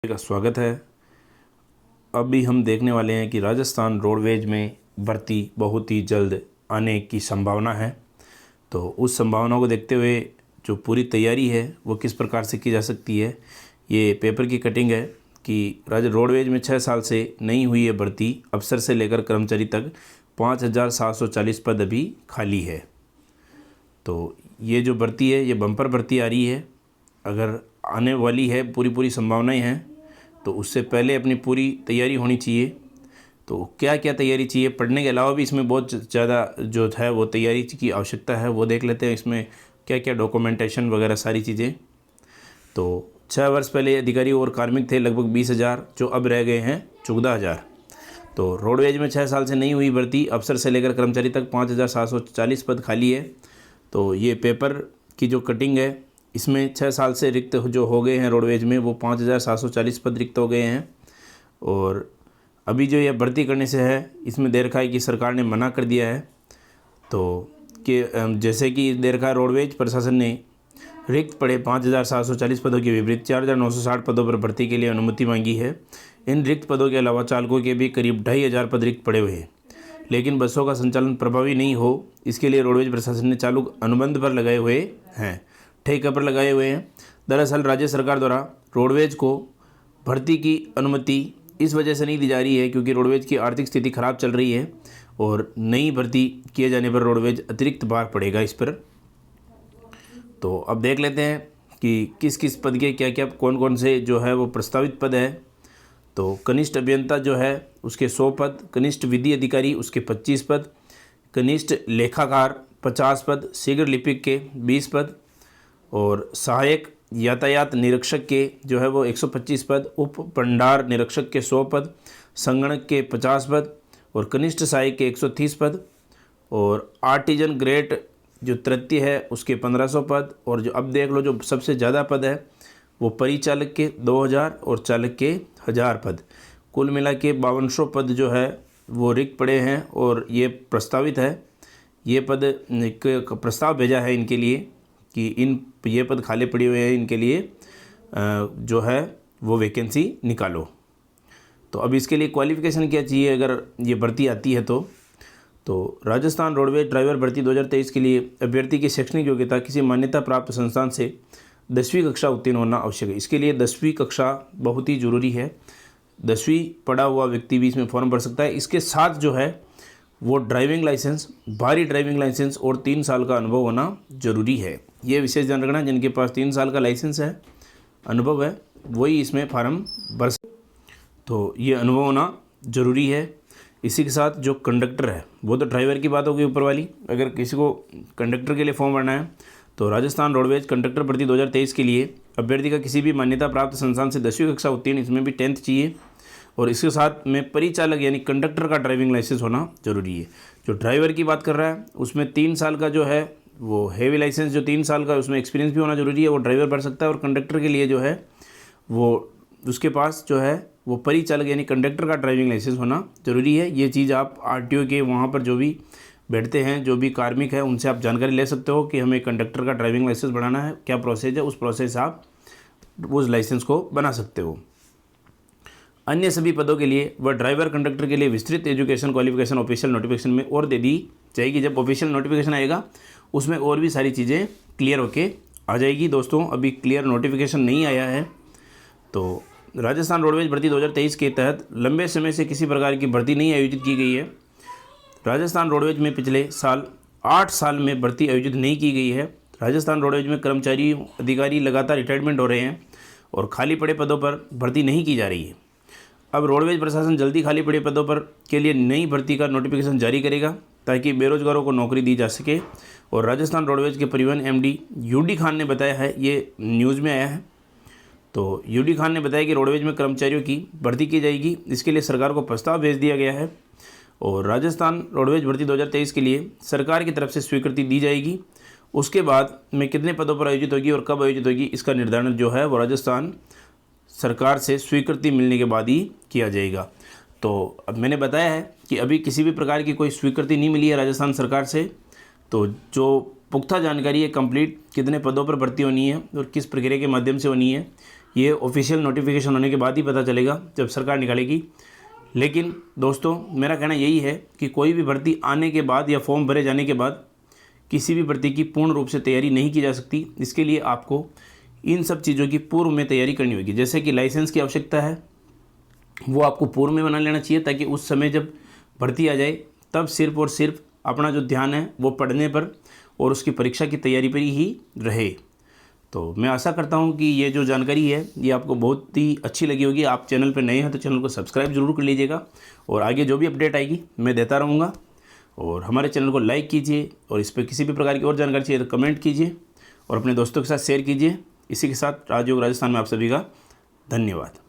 का स्वागत है। अभी हम देखने वाले हैं कि राजस्थान रोडवेज में भर्ती बहुत ही जल्द आने की संभावना है। तो उस संभावना को देखते हुए जो पूरी तैयारी है वो किस प्रकार से की जा सकती है, ये पेपर की कटिंग है कि रोडवेज में 6 साल से नहीं हुई है भर्ती, अफसर से लेकर कर्मचारी तक 5,740 पद अभी खाली है। तो ये जो भर्ती है ये बम्पर भर्ती आ रही है, अगर आने वाली है, पूरी संभावनाएं हैं, तो उससे पहले अपनी पूरी तैयारी होनी चाहिए। तो क्या क्या तैयारी चाहिए, पढ़ने के अलावा भी इसमें बहुत ज़्यादा जो है वो तैयारी की आवश्यकता है, वो देख लेते हैं। इसमें क्या क्या डॉक्यूमेंटेशन वगैरह सारी चीज़ें। तो 6 वर्ष पहले अधिकारी और कार्मिक थे लगभग 20,000, जो अब रह गए हैं 14,000। तो रोडवेज में 6 साल से नहीं हुई भर्ती, अफसर से लेकर कर्मचारी तक 5,740 पद खाली है। तो ये पेपर की जो कटिंग है, इसमें 6 साल से रिक्त जो हो गए हैं रोडवेज में, वो 5,740 पद रिक्त हो गए हैं। और अभी जो ये भर्ती करने से है, इसमें दे रखा है कि सरकार ने मना कर दिया है। तो कि जैसे कि दे रखा है, रोडवेज प्रशासन ने रिक्त पड़े 5,740 पदों के विपरीत 4,960 पदों पर भर्ती के लिए अनुमति मांगी है। इन रिक्त पदों के अलावा चालकों के भी करीब 2,500 पद रिक्त पड़े हुए हैं। लेकिन बसों का संचालन प्रभावी नहीं हो, इसके लिए रोडवेज प्रशासन ने चालू अनुबंध पर लगाए हुए हैं, ठेके पर लगाए हुए हैं। दरअसल राज्य सरकार द्वारा रोडवेज को भर्ती की अनुमति इस वजह से नहीं दी जा रही है क्योंकि रोडवेज की आर्थिक स्थिति खराब चल रही है और नई भर्ती किए जाने पर रोडवेज अतिरिक्त भार पड़ेगा इस पर। तो अब देख लेते हैं कि किस किस पद के क्या क्या कौन कौन से जो है वो प्रस्तावित पद है। तो कनिष्ठ अभियंता जो है उसके 100 पद, कनिष्ठ विधि अधिकारी उसके 25 पद, कनिष्ठ लेखाकार 50 पद, शीघ्र लिपिक के 20 पद, और सहायक यातायात निरीक्षक के जो है वो 125 पद, उप भंडार निरीक्षक के 100 पद, संगणक के 50 पद और कनिष्ठ सहायक के 130 पद, और आर्टिजन ग्रेड जो तृतीय है उसके 1,500 पद, और जो अब देख लो जो सबसे ज़्यादा पद है वो परिचालक के 2,000 और चालक के 1,000 पद। कुल मिला के 5200 पद जो है वो रिक्त पड़े हैं और ये प्रस्तावित है। ये पद एक प्रस्ताव भेजा है इनके लिए कि ये पद खाली पड़े हुए हैं, इनके लिए जो है वो वैकेंसी निकालो। तो अब इसके लिए क्वालिफ़िकेशन क्या चाहिए अगर ये भर्ती आती है तो राजस्थान रोडवेज ड्राइवर भर्ती 2023 के लिए अभ्यर्थी की शैक्षणिक योग्यता किसी मान्यता प्राप्त संस्थान से 10वीं कक्षा उत्तीर्ण होना आवश्यक है। इसके लिए 10वीं कक्षा बहुत ही ज़रूरी है। 10वीं पढ़ा हुआ व्यक्ति भी इसमें फॉर्म भर सकता है। इसके साथ जो है वो ड्राइविंग लाइसेंस, भारी ड्राइविंग लाइसेंस और 3 साल का अनुभव होना जरूरी है। ये विशेष ध्यान रखना, जिनके पास 3 साल का लाइसेंस है, अनुभव है, वही इसमें फार्म भर सकते। तो ये अनुभव होना ज़रूरी है। इसी के साथ जो कंडक्टर है, वो तो ड्राइवर की बात होगी ऊपर वाली। अगर किसी को कंडक्टर के लिए फॉर्म भरना है तो राजस्थान रोडवेज कंडक्टर भर्ती 2023 के लिए अभ्यर्थी का किसी भी मान्यता प्राप्त संस्थान से 10वीं कक्षा उत्तीर्ण, इसमें भी 10th चाहिए, और इसके साथ में परिचालक यानी कंडक्टर का ड्राइविंग लाइसेंस होना जरूरी है। जो ड्राइवर की बात कर रहा है उसमें 3 साल का जो है वो हैवी लाइसेंस, जो 3 साल का उसमें एक्सपीरियंस भी होना जरूरी है, वो ड्राइवर भर सकता है। और कंडक्टर के लिए जो है वो उसके पास जो है वो परिचालक यानी कंडक्टर का ड्राइविंग लाइसेंस होना जरूरी है। ये चीज़ आप RTO के वहाँ पर जो भी बैठते हैं, जो भी कार्मिक है, उनसे आप जानकारी ले सकते हो कि हमें कंडक्टर का ड्राइविंग लाइसेंस बनाना है, क्या प्रोसेस है, उस प्रोसेस से आप उस लाइसेंस को बना सकते हो। अन्य सभी पदों के लिए व ड्राइवर कंडक्टर के लिए विस्तृत एजुकेशन क्वालिफिकेशन ऑफिशियल नोटिफिकेशन में और दे दी जाएगी। जब ऑफिशियल नोटिफिकेशन आएगा उसमें और भी सारी चीज़ें क्लियर होके आ जाएगी। दोस्तों, अभी क्लियर नोटिफिकेशन नहीं आया है। तो राजस्थान रोडवेज भर्ती 2023 के तहत लंबे समय से किसी प्रकार की भर्ती नहीं आयोजित की गई है। राजस्थान रोडवेज में पिछले साल 8 साल में भर्ती आयोजित नहीं की गई है। राजस्थान रोडवेज में कर्मचारी अधिकारी लगातार रिटायरमेंट हो रहे हैं और खाली पड़े पदों पर भर्ती नहीं की जा रही है। अब रोडवेज प्रशासन जल्दी खाली पड़े पदों पर के लिए नई भर्ती का नोटिफिकेशन जारी करेगा ताकि बेरोजगारों को नौकरी दी जा सके। और राजस्थान रोडवेज के परिवहन MD UD खान ने बताया है, ये न्यूज़ में आया है। तो UD खान ने बताया कि रोडवेज में कर्मचारियों की भर्ती की जाएगी। इसके लिए सरकार को प्रस्ताव भेज दिया गया है और राजस्थान रोडवेज भर्ती 2023 के लिए सरकार की तरफ से स्वीकृति दी जाएगी। उसके बाद में कितने पदों पर आयोजित होगी और कब आयोजित होगी, इसका निर्धारण जो है वो राजस्थान सरकार से स्वीकृति मिलने के बाद ही किया जाएगा। तो अब मैंने बताया है कि अभी किसी भी प्रकार की कोई स्वीकृति नहीं मिली है राजस्थान सरकार से। तो जो पुख्ता जानकारी है कंप्लीट, कितने पदों पर भर्ती होनी है और किस प्रक्रिया के माध्यम से होनी है, ये ऑफिशियल नोटिफिकेशन होने के बाद ही पता चलेगा जब सरकार निकालेगी। लेकिन दोस्तों मेरा कहना यही है कि कोई भी भर्ती आने के बाद या फॉर्म भरे जाने के बाद किसी भी भर्ती की पूर्ण रूप से तैयारी नहीं की जा सकती। इसके लिए आपको इन सब चीज़ों की पूर्व में तैयारी करनी होगी। जैसे कि लाइसेंस की आवश्यकता है, वो आपको पूर्व में बना लेना चाहिए, ताकि उस समय जब भर्ती आ जाए तब सिर्फ और सिर्फ अपना जो ध्यान है वो पढ़ने पर और उसकी परीक्षा की तैयारी पर ही रहे। तो मैं आशा करता हूँ कि ये जो जानकारी है ये आपको बहुत ही अच्छी लगी होगी। आप चैनल पर नए हैं तो चैनल को सब्सक्राइब जरूर कर लीजिएगा, और आगे जो भी अपडेट आएगी मैं देता रहूँगा। और हमारे चैनल को लाइक कीजिए, और इस पर किसी भी प्रकार की और जानकारी चाहिए तो कमेंट कीजिए और अपने दोस्तों के साथ शेयर कीजिए। इसी के साथ राजयोग राजस्थान में आप सभी का धन्यवाद।